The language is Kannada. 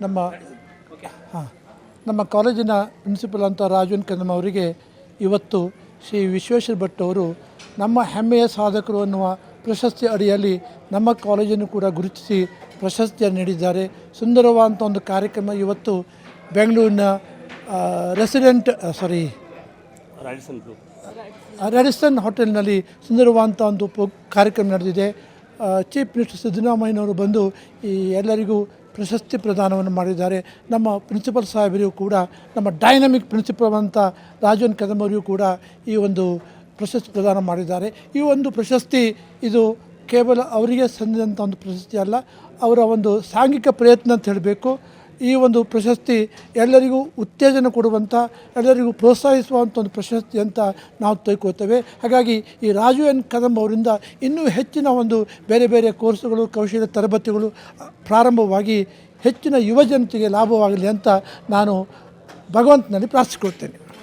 ನಮ್ಮ ನಮ್ಮ ಕಾಲೇಜಿನ ಪ್ರಿನ್ಸಿಪಲ್ ಅಂತ ರಾಜನ್ ಕದಮ್ ಅವರಿಗೆ ಇವತ್ತು ಶ್ರೀ ವಿಶ್ವೇಶ್ವರ ಭಟ್ ಅವರು ನಮ್ಮ ಹೆಮ್ಮೆಯ ಸಾಧಕರು ಅನ್ನುವ ಪ್ರಶಸ್ತಿ ಅಡಿಯಲ್ಲಿ ನಮ್ಮ ಕಾಲೇಜನ್ನು ಕೂಡ ಗುರುತಿಸಿ ಪ್ರಶಸ್ತಿಯನ್ನು ನೀಡಿದ್ದಾರೆ. ಸುಂದರವಾದಂಥ ಒಂದು ಕಾರ್ಯಕ್ರಮ ಇವತ್ತು ಬೆಂಗಳೂರಿನ ರ್ಯಾಡಿಸನ್ ಹೋಟೆಲ್ನಲ್ಲಿ ಸುಂದರವಾದಂಥ ಒಂದು ಕಾರ್ಯಕ್ರಮ ನಡೆದಿದೆ. ಚೀಫ್ ಮಿನಿಸ್ಟರ್ ಸಿದ್ದರಾಮಯ್ಯನವರು ಬಂದು ಈ ಎಲ್ಲರಿಗೂ ಪ್ರಶಸ್ತಿ ಪ್ರದಾನವನ್ನು ಮಾಡಿದ್ದಾರೆ. ನಮ್ಮ ಪ್ರಿನ್ಸಿಪಲ್ ಸಾಹೇಬರಿಗೂ ಕೂಡ, ನಮ್ಮ ಡೈನಮಿಕ್ ಪ್ರಿನ್ಸಿಪಲ್ ಅಂತ ರಾಜನ್ ಕದಮ್ ಅವರಿಗೂ ಕೂಡ ಈ ಒಂದು ಪ್ರಶಸ್ತಿ ಪ್ರದಾನ ಮಾಡಿದ್ದಾರೆ. ಈ ಒಂದು ಪ್ರಶಸ್ತಿ ಇದು ಕೇವಲ ಅವರಿಗೆ ಸಂದಿದಂಥ ಒಂದು ಪ್ರಶಸ್ತಿ ಅಲ್ಲ, ಅವರ ಒಂದು ಸಾಂಘಿಕ ಪ್ರಯತ್ನ ಅಂತ ಹೇಳಬೇಕು. ಈ ಒಂದು ಪ್ರಶಸ್ತಿ ಎಲ್ಲರಿಗೂ ಉತ್ತೇಜನ ಕೊಡುವಂಥ, ಎಲ್ಲರಿಗೂ ಪ್ರೋತ್ಸಾಹಿಸುವಂಥ ಒಂದು ಪ್ರಶಸ್ತಿ ಅಂತ ನಾವು ತೆಗೆದುಕೊಳ್ತೇವೆ. ಹಾಗಾಗಿ ಈ ರಾಜು ಎನ್ ಕದಮ್ ಅವರಿಂದ ಇನ್ನೂ ಹೆಚ್ಚಿನ ಒಂದು ಬೇರೆ ಬೇರೆ ಕೋರ್ಸುಗಳು, ಕೌಶಲ್ಯ ತರಬೇತಿಗಳು ಪ್ರಾರಂಭವಾಗಿ ಹೆಚ್ಚಿನ ಯುವ ಜನತೆಗೆ ಲಾಭವಾಗಲಿ ಅಂತ ನಾನು ಭಗವಂತನಲ್ಲಿ ಪ್ರಾರ್ಥಿಸಿಕೊಳ್ತೇನೆ.